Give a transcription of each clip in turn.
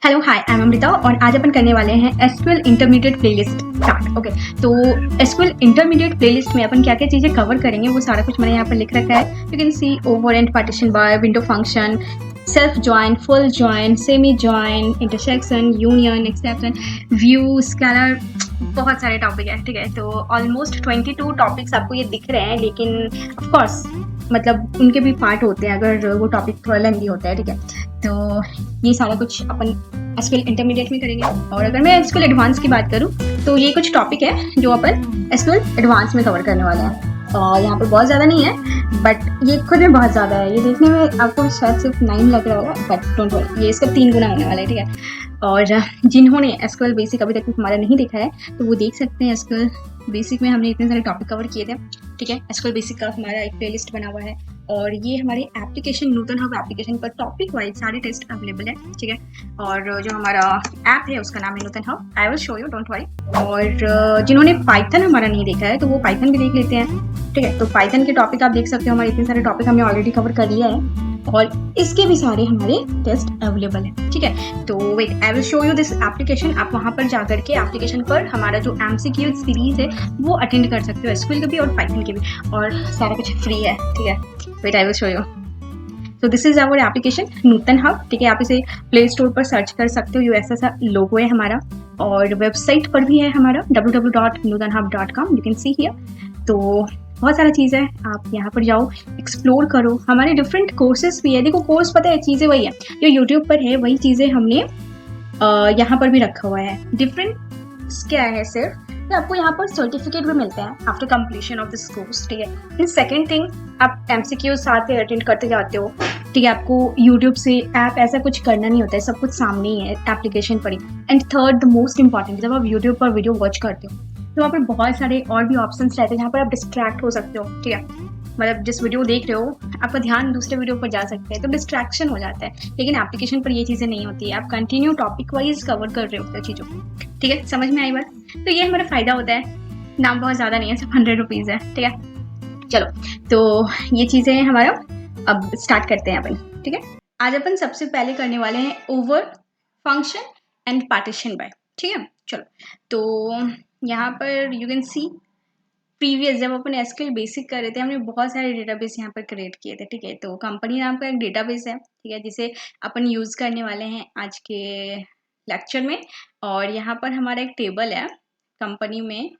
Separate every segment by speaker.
Speaker 1: Hello hi, I am Amrita और आज अपन करने वाले हैं SQL intermediate playlist start. Okay, तो एसक्यूएल इंटरमीडिएट प्लेलिस्ट में अपन क्या क्या चीज़ें कवर करेंगे वो सारा कुछ मैंने यहाँ पर लिख रखा है। You can C over and partition bar, window function, self join, full join, semi join, intersection, union, exception, view, scalar, बहुत सारे टॉपिक है। ठीक है, तो ऑलमोस्ट 22 टॉपिक्स आपको ये दिख रहे हैं, लेकिन ऑफ कोर्स मतलब उनके भी पार्ट होते हैं अगर वो टॉपिक थोड़ा लेंदी होता है। ठीक है, तो ये सारा कुछ अपन एसक्यूएल इंटरमीडिएट में करेंगे। और अगर मैं एसक्यूएल एडवांस की बात करूँ तो ये कुछ टॉपिक है जो अपन एसक्यूएल एडवांस में कवर करने वाले हैं। और यहाँ पर बहुत ज़्यादा नहीं है, बट ये खुद में बहुत ज़्यादा है। ये देखने में आपको शायद सिर्फ 9 लग रहा होगा, बट डोंट वरी, ये इसका 3 गुना होने वाला है। ठीक है, और जिन्होंने एसक्यूएल बेसिक अभी तक हमारा नहीं देखा है तो वो देख सकते हैं। एसक्यूएल बेसिक में हमने इतने सारे टॉपिक कवर किए थे। ठीक है, एसक्यूएल बेसिक का हमारा एक प्लेलिस्ट बना हुआ है और ये हमारे एप्लीकेशन नूतन हब एप्लीकेशन पर टॉपिक वाइज सारे टेस्ट अवेलेबल है। ठीक है, और जो हमारा ऐप है उसका नाम है Nutan hub. I will show you, don't worry. और जिन्होंने पाइथन हमारा नहीं देखा है तो वो पाइथन भी देख लेते हैं। ठीक है, तो पाइथन के टॉपिक आप देख सकते हो, हमारे इतने सारे टॉपिक हमने ऑलरेडी कवर कर लिया है और इसके भी सारे हमारे टेस्ट अवेलेबल है। ठीक है, तो wait, I will show you this application. आप वहाँ पर जाकर के एप्लीकेशन पर हमारा जो एमसीक्यू सीरीज है वो अटेंड कर सकते हो, एसक्यूएल के भी और पाइथन के भी, और सारा कुछ फ्री है। ठीक है, wait, I will show you. तो this is our application Nutan hub. ठीक है, आप इसे प्ले स्टोर पर सर्च कर सकते हो। ये ऐसा सा लोगो है हमारा, और वेबसाइट पर भी है हमारा www.nutanhub.com, you can see here. तो बहुत सारा चीज़ है, आप यहाँ पर जाओ, एक्सप्लोर करो। हमारे डिफरेंट कोर्सेज भी है। देखो, कोर्स पता है, चीज़ें वही है जो यूट्यूब पर है, वही चीज़ें हमने यहाँ पर भी रखा हुआ है। डिफरेंट क्या है सिर्फ तो आपको यहाँ पर सर्टिफिकेट भी मिलते हैं after completion of this course. ठीक है, फिर सेकंड थिंग, आप एमसीक्यू साथ में अटेंड करते जाते हो। ठीक है, आपको यूट्यूब से ऐप ऐसा कुछ करना नहीं होता है, सब कुछ सामने ही है एप्लीकेशन पर ही। And third, the most important, जब आप यूट्यूब पर वीडियो वॉच करते हो तो वहाँ पर बहुत सारे और भी ऑप्शन रहते हैं जहाँ पर आप डिस्ट्रैक्ट हो सकते हो। ठीक है, मतलब जिस वीडियो देख रहे हो आपका ध्यान दूसरे वीडियो पर जा सकता है, तो डिस्ट्रैक्शन हो जाता है। लेकिन एप्लीकेशन पर ये चीज़ें नहीं होती है, आप कंटिन्यू टॉपिक वाइज कवर कर रहे होते हो चीज़ों को। ठीक है, समझ में आई बात? तो ये हमारा फ़ायदा होता है। नाम बहुत ज़्यादा नहीं है, सिर्फ 100 रुपीज़ है। ठीक है, चलो, तो ये चीज़ें हैं हमारा। अब स्टार्ट करते हैं अपन। ठीक है, आज अपन सबसे पहले करने वाले हैं over, function and partition by. ठीक है, चलो, तो यहाँ पर यू कैन सी प्रीवियस जब अपन एसक्यूएल बेसिक कर रहे थे हमने बहुत सारे डेटाबेस यहाँ पर क्रिएट किए थे। ठीक है, तो कंपनी नाम का एक डेटाबेस है। ठीक है, जिसे अपन यूज़ करने वाले हैं आज के लेक्चर में। और यहाँ पर हमारा एक टेबल है कंपनी में।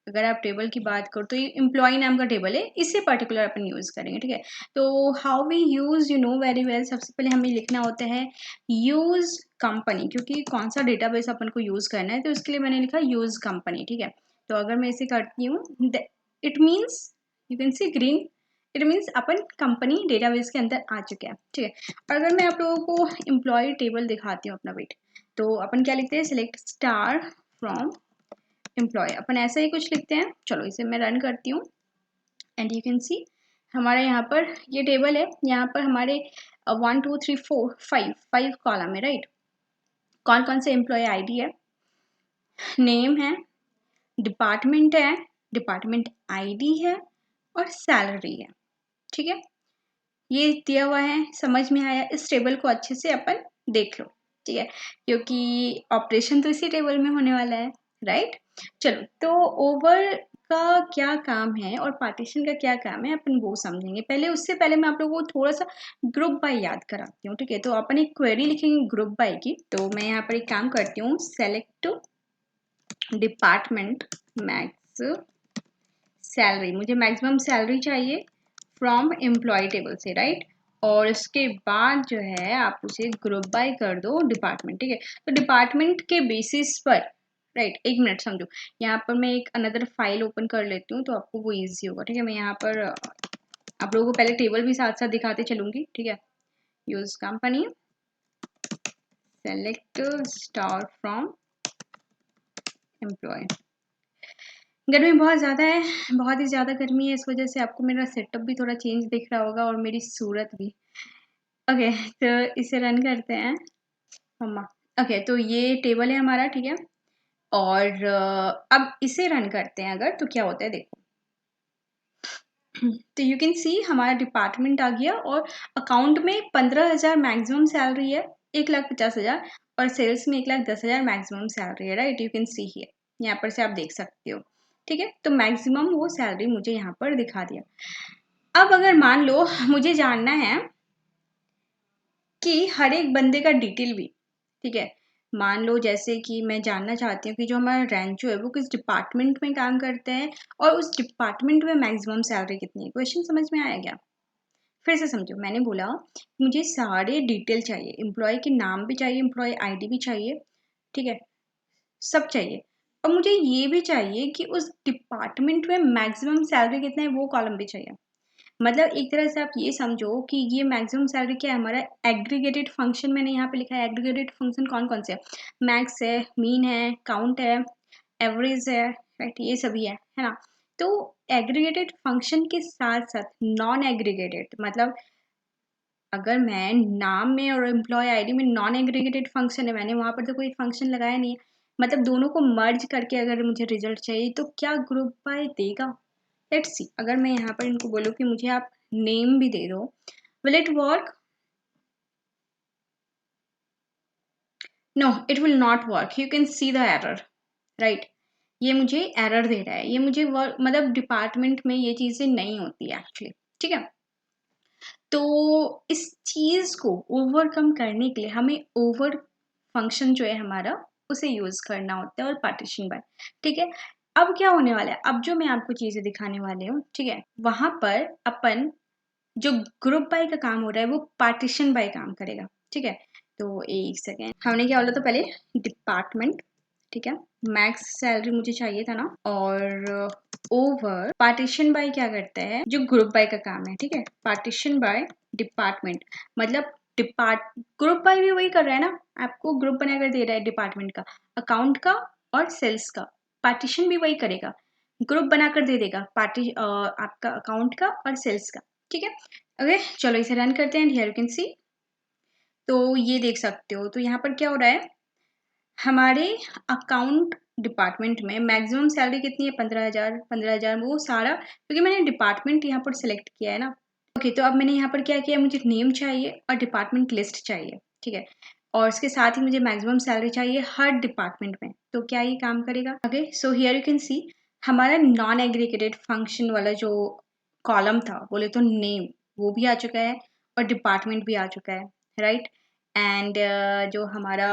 Speaker 1: अगर आप टेबल की बात करो तो ये एम्प्लॉय नाम का टेबल है, इससे पर्टिकुलर अपन यूज़ करेंगे। ठीक है, तो how we use, you know very well. सबसे पहले हमें लिखना होता है यूज़ कंपनी, क्योंकि कौन सा डेटाबेस अपन को यूज़ करना है तो इसके लिए मैंने लिखा यूज़ कंपनी। ठीक है, तो अगर मैं इसे करती हूँ, it means, you can C green, it means upon company database के अंदर आ चुके हैं। ठीक है, और अगर मैं आप लोगों को एम्प्लॉय टेबल दिखाती हूँ अपना, वेट, तो अपन क्या लिखते हैं, सिलेक्ट स्टार फ्रॉम एम्प्लॉय, अपन ऐसा ही कुछ लिखते हैं। चलो, इसे मैं रन करती हूँ एंड यू कैन सी हमारे यहाँ पर ये टेबल है। यहाँ पर हमारे 1 2 3 4 5 कॉलम है, राइट। कौन कौन से एम्प्लॉय आईडी है, नेम है, डिपार्टमेंट है, डिपार्टमेंट आईडी है, और सैलरी है। ठीक है, ये दिया हुआ है, समझ में आया? इस टेबल को अच्छे से अपन देख लो। ठीक है, क्योंकि ऑपरेशन तो इसी टेबल में होने वाला है, राइट। चलो, तो ओवर का क्या काम है और पार्टीशन का क्या काम है अपन वो समझेंगे पहले। उससे पहले मैं आप लोगों को थोड़ा सा ग्रुप बाय याद कराती हूँ। ठीक है, तो अपन एक क्वेरी लिखेंगे ग्रुप बाय की। तो मैं यहाँ पर एक काम करती हूँ, सेलेक्ट डिपार्टमेंट मैक्स सैलरी, मुझे मैक्सिमम सैलरी चाहिए फ्रॉम एम्प्लॉय टेबल से, राइट। और इसके बाद जो है आप उसे ग्रुप बाय कर दो डिपार्टमेंट। ठीक है, तो डिपार्टमेंट के बेसिस पर, राइट, एक मिनट समझो, यहाँ पर मैं एक अनदर फाइल ओपन कर लेती हूँ तो आपको वो इजी होगा। ठीक है, मैं यहाँ पर आप लोगों को पहले टेबल भी साथ साथ दिखाते चलूंगी। ठीक है, use company, select star from employ. गर्मी बहुत ज़्यादा है, बहुत ही ज़्यादा गर्मी है, इस वजह से आपको मेरा सेटअप भी थोड़ा चेंज दिख रहा होगा और मेरी सूरत भी। ओके, तो इसे रन करते हैं मम्मा। ओके, तो ये टेबल है हमारा। ठीक है, और अब इसे रन करते हैं अगर, तो क्या होता है देखो। तो यू कैन सी हमारा डिपार्टमेंट आ गया और अकाउंट में 15,000 मैक्सिमम सैलरी है, 1,50,000, और सेल्स में 1,10,000 मैक्सिमम सैलरी है, right, you can see here, यहाँ पर से आप देख सकते हो, ठीक है। तो मैक्सिमम वो सैलरी मुझे यहाँ पर दिखा दिया। अब अगर मान लो मुझे जानना है कि हर एक बंदे का डिटेल भी, ठीक है, मान लो जैसे कि मैं जानना चाहती हूँ कि जो हमारा रैंचो है वो किस डिपार्टमेंट में काम करते हैं और उस डिपार्टमेंट में मैक्सिमम सैलरी कितनी है। क्वेश्चन समझ में आया क्या? फिर से समझो, मैंने बोला मुझे सारे डिटेल चाहिए, एम्प्लॉय के नाम भी चाहिए, एम्प्लॉय आईडी भी चाहिए, ठीक है, सब चाहिए। और मुझे ये भी चाहिए कि उस डिपार्टमेंट में मैक्सिमम सैलरी कितना है वो कॉलम भी चाहिए। मतलब एक तरह से आप ये समझो कि ये मैक्सिमम सैलरी क्या है, हमारा एग्रीगेटेड फंक्शन मैंने यहाँ पे लिखा है। एग्रीगेटेड फंक्शन कौन कौन से है? मैक्स है, मीन है, काउंट है, एवरेज है, राइट, ये सभी है ना। तो एग्रीगेटेड फंक्शन के साथ साथ नॉन एग्रीगेटेड, मतलब अगर मैं नाम में और एम्प्लॉय आईडी में नॉन एग्रीगेटेड फंक्शन है, मैंने वहाँ पर तो कोई फंक्शन लगाया नहीं है, मतलब दोनों को मर्ज करके अगर मुझे रिजल्ट चाहिए तो क्या ग्रुप बाय देगा? लेट्स सी, अगर मैं यहाँ पर इनको बोलूँ कि मुझे आप नेम भी दे दो, will it work? No, it will not work, you can see the error, right. ये मुझे एरर दे रहा है, ये मुझे वर्क, मतलब डिपार्टमेंट में ये चीज़ें नहीं होती एक्चुअली, ठीक है। तो इस चीज़ को ओवरकम करने के लिए हमें ओवर फंक्शन जो है हमारा उसे यूज़ करना होता है, और पार्टीशन बाय, ठीक है। अब क्या होने वाला है, अब जो मैं आपको चीज़ें दिखाने वाली हूँ, ठीक है, वहाँ पर अपन जो ग्रुप बाय का काम हो रहा है वो पार्टीशन बाय काम करेगा, ठीक है। तो एक सेकेंड, हमने क्या बोला था पहले? डिपार्टमेंट, ठीक है, मैक्स सैलरी मुझे चाहिए था ना, और ओवर पार्टीशन बाय क्या करता है, जो ग्रुप बाय का काम है, ठीक है, पार्टीशन बाय डिपार्टमेंट, मतलब ग्रुप बाय भी वही कर रहा है ना, आपको ग्रुप बनाकर दे रहा है डिपार्टमेंट का, अकाउंट का और सेल्स का, पार्टीशन भी वही करेगा, ग्रुप बनाकर दे देगा आपका अकाउंट का और सेल्स का, ठीक है। ओके, चलो इसे रन करते हैं, हियर यू कैन सी। तो ये देख सकते हो, तो यहाँ पर क्या हो रहा है, हमारे अकाउंट डिपार्टमेंट में मैक्सिमम सैलरी कितनी है? 15,000, 15,000, वो सारा क्योंकि मैंने डिपार्टमेंट यहाँ पर सिलेक्ट किया है ना। ओके, तो अब मैंने यहाँ पर क्या किया, मुझे नेम चाहिए और डिपार्टमेंट लिस्ट चाहिए, ठीक है, और इसके साथ ही मुझे मैक्सिमम सैलरी चाहिए हर डिपार्टमेंट में। तो क्या ये काम करेगा? Okay, so here you can सी हमारा नॉन एग्रीगेटेड फंक्शन वाला जो कॉलम था, बोले तो नेम, वो भी आ चुका है और डिपार्टमेंट भी आ चुका है, राइट। एंड जो हमारा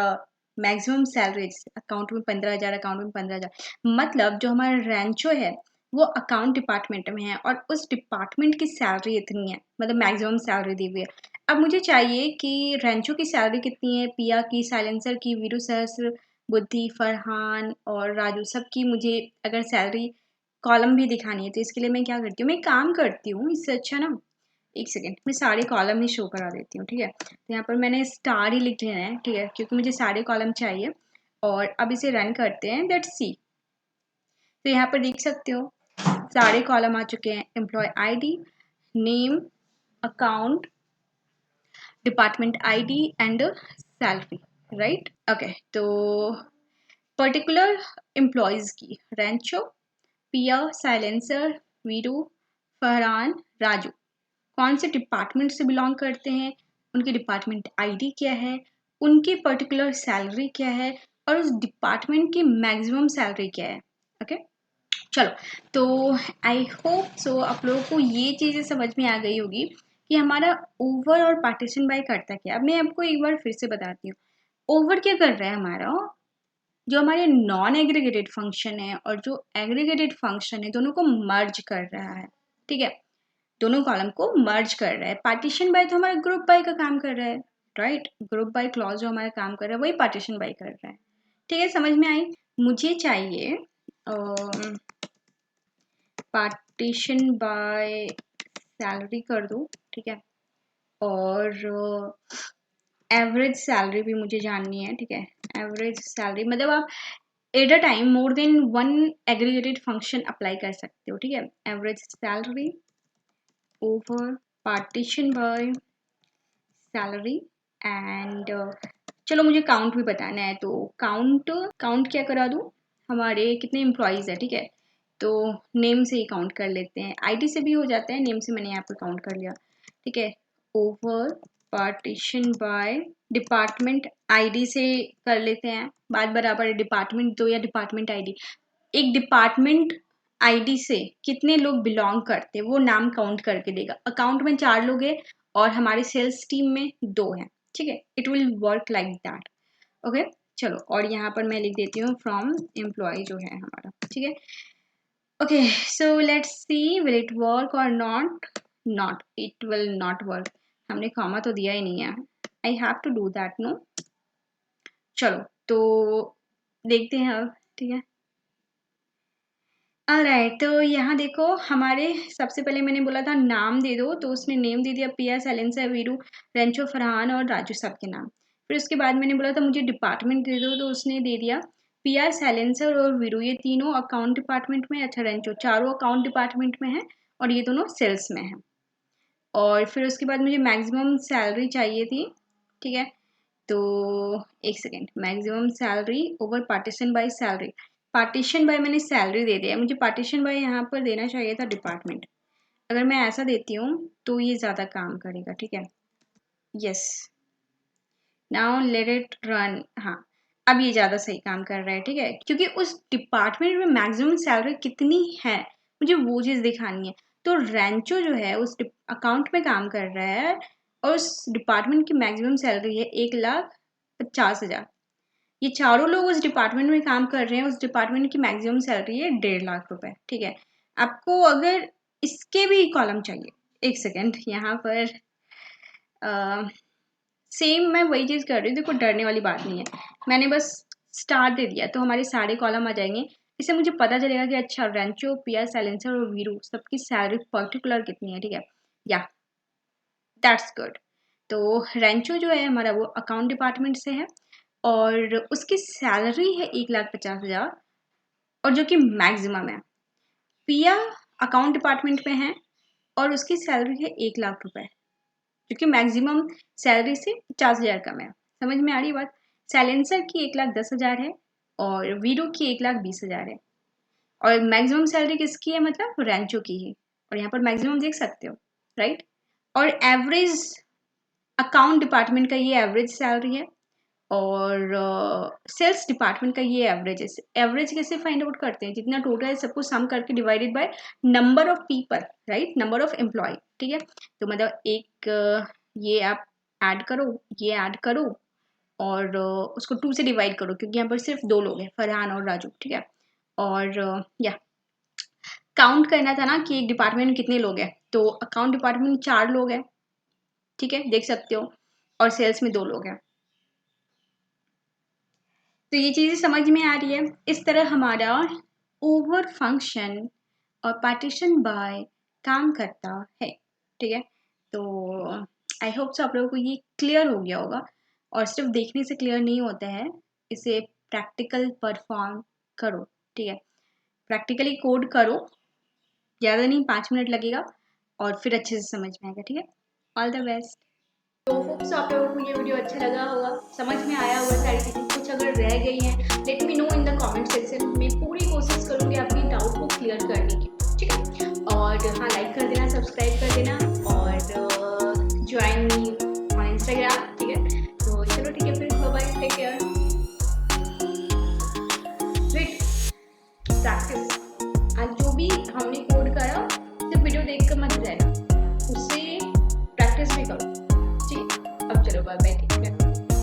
Speaker 1: मैक्सिमम सैलरी अकाउंट में 15,000, अकाउंट में 15,000, मतलब जो हमारा रैंचो है वो अकाउंट डिपार्टमेंट में है और उस डिपार्टमेंट की सैलरी इतनी है, मतलब मैक्सिमम सैलरी दी हुई है। अब मुझे चाहिए कि रैंचो की सैलरी कितनी है, पिया की, साइलेंसर की, वीरू सहस्र, बुद्धि, फरहान और राजू, सबकी मुझे अगर सैलरी कॉलम भी दिखानी है, तो इसके लिए मैं क्या करती हूँ, मैं काम करती हूँ इससे अच्छा ना, एक सेकेंड, मैं सारे कॉलम ही शो करा देती हूँ, ठीक है। तो यहाँ पर मैंने स्टार ही लिख लेना है, ठीक है, क्योंकि मुझे सारे कॉलम चाहिए। और अब इसे रन करते हैं, लेट्स सी। तो यहाँ पर देख सकते हो सारे कॉलम आ चुके हैं, employee ID, name, account, department ID and salary, right. Okay, तो पर्टिकुलर एम्प्लॉयज की रैंचो, पिया, साइलेंसर, वीरू, फरहान, राजू कौन से डिपार्टमेंट से बिलोंग करते हैं, उनकी डिपार्टमेंट आईडी क्या है, उनकी पर्टिकुलर सैलरी क्या है और उस डिपार्टमेंट की मैक्सिमम सैलरी क्या है। ओके, चलो, तो आई होप सो आप लोगों को ये चीज़ें समझ में आ गई होगी कि हमारा ओवर और पार्टीशन बाय करता क्या। अब मैं आपको एक बार फिर से बताती हूँ, ओवर क्या कर रहा है, हमारा जो हमारे नॉन एग्रीगेटेड फंक्शन है और जो एग्रीगेटेड फंक्शन है दोनों को मर्ज कर रहा है, ठीक है, दोनों कॉलम को मर्ज कर रहा है। पार्टीशन बाय तो हमारा ग्रुप बाय का काम कर रहा है, राइट, ग्रुप बाय क्लॉज जो हमारा काम कर रहा है वही पार्टीशन बाय कर रहा है, ठीक है, समझ में आई। मुझे चाहिए पार्टीशन बाय सैलरी कर दो, ठीक है, और एवरेज सैलरी भी मुझे जाननी है, ठीक है, एवरेज सैलरी मतलब आप at a time more than one aggregated function apply कर सकते हो, ठीक है। Average salary over partition by salary and चलो मुझे काउंट भी बताना है, तो काउंट काउंट क्या करा दूँ, हमारे कितने एम्प्लॉयज़ है, ठीक है, तो नेम से ही काउंट कर लेते हैं, आईडी से भी हो जाता है, नेम से मैंने यहाँ पर काउंट कर लिया, ठीक है, over partition by department ID से कर लेते हैं, बात बराबर है, डिपार्टमेंट दो या डिपार्टमेंट आईडी। एक डिपार्टमेंट आईडी से कितने लोग बिलोंग करते हैं वो नाम काउंट करके देगा। अकाउंट में 4 लोग हैं और हमारे सेल्स टीम में 2 हैं, ठीक है। It will work like that, okay. चलो, और यहाँ पर मैं लिख देती हूँ फ्रॉम एम्प्लॉय जो है हमारा, ठीक है। Okay, so let's see will it work और not. Not, it will not work, हमने कॉमा तो दिया ही नहीं है। I have to do that, no. चलो तो देखते हैं अब, ठीक है। ऑलराइट, तो यहाँ देखो हमारे सबसे पहले मैंने बोला था नाम दे दो, तो उसने नेम दे दिया पिया, सैलेंसर, वीरू, रेंचो, फरहान और राजू, सबके नाम। फिर उसके बाद मैंने बोला था मुझे डिपार्टमेंट दे दो, तो उसने दे दिया पिया, सैलेंसर और वीरू, ये तीनों अकाउंट डिपार्टमेंट में। अच्छा, रेंचो, चारों अकाउंट डिपार्टमेंट में है और ये दोनों सेल्स में है। और फिर उसके बाद मुझे मैक्सिमम सैलरी चाहिए थी, ठीक है। तो एक second, maximum salary over partition by salary. Partition by मैंने सैलरी दे दिया, मुझे पार्टीशन बाय यहाँ पर देना चाहिए था डिपार्टमेंट। अगर मैं ऐसा देती हूँ तो ये ज़्यादा काम करेगा, ठीक है। Yes, now let it run. हाँ, अब ये ज़्यादा सही काम कर रहा है, ठीक है, क्योंकि उस डिपार्टमेंट में मैक्सिमम सैलरी कितनी है मुझे वो चीज़ दिखानी है। तो रेंचो जो है उस अकाउंट में काम कर रहा है और उस डिपार्टमेंट की मैक्सिमम सैलरी है 1,50,000। ये चारों लोग उस डिपार्टमेंट में काम कर रहे हैं, उस डिपार्टमेंट की मैक्सिमम सैलरी है 1,50,000 रुपए, ठीक है। आपको अगर इसके भी कॉलम चाहिए, एक सेकेंड, यहाँ पर सेम मैं वही चीज़ कर रही हूँ, देखो डरने वाली बात नहीं है। मैंने बस स्टार दे दिया तो हमारे सारे कॉलम आ जाएंगे। इससे मुझे पता चलेगा कि अच्छा रेंचो, पिया, सैलेंसर और वीरू सबकी सैलरी पर्टिकुलर कितनी है, ठीक है। या दैट्स गुड। तो रेंचो जो है हमारा वो अकाउंट डिपार्टमेंट से है और उसकी सैलरी है 1,50,000 और जो कि मैक्सिमम है। पिया अकाउंट डिपार्टमेंट में है और उसकी सैलरी है 1,00,000 रुपए, जो कि मैक्सिमम सैलरी से 50,000 कम है। समझ में आ रही बात? सैलेंसर की 1,10,000 है और वीरो की 1,20,000 है और मैक्सिमम सैलरी किसकी है, मतलब रेंचो की ही। और यहाँ पर मैक्सिमम देख सकते हो, राइट। और एवरेज अकाउंट डिपार्टमेंट का ये एवरेज सैलरी है और सेल्स डिपार्टमेंट का ये एवरेज है। एवरेज कैसे फाइंड आउट करते हैं? जितना टोटल है सबको सम करके divided by number of people, right, number of employee, ठीक है। तो मतलब एक ये आप ऐड करो, ये ऐड करो और उसको 2 से डिवाइड करो, क्योंकि यहाँ पर सिर्फ 2 लोग हैं, फरहान और राजू, ठीक है। और या काउंट करना था ना कि एक डिपार्टमेंट में कितने लोग हैं, तो अकाउंट डिपार्टमेंट में 4 लोग हैं, ठीक है, देख सकते हो, और सेल्स में 2 लोग हैं। तो ये चीज़ें समझ में आ रही है। इस तरह हमारा ओवर फंक्शन और पार्टीशन बाय काम करता है, ठीक है। तो आई होप सो आप लोगों को ये क्लियर हो गया होगा। और सिर्फ देखने से क्लियर नहीं होता है, इसे प्रैक्टिकल परफॉर्म करो, ठीक है। प्रैक्टिकली कोड करो, ज़्यादा नहीं, 5 मिनट लगेगा और फिर अच्छे से समझ में आएगा, ठीक है। All the best. तो होप्स आप लोगों को ये वीडियो अच्छा लगा होगा, समझ में आया होगा सारी चीज़ें। कुछ अगर रह गई हैं let me know in the comment section, मैं पूरी कोशिश करूँगी आपकी डाउट को क्लियर करने की, ठीक है। और हाँ, लाइक कर देना, सब्सक्राइब कर देना और ज्वाइन मी ऑन इंस्टाग्राम, ठीक है। तो चलो ठीक है, फिर बाय बाय, टेक केयर।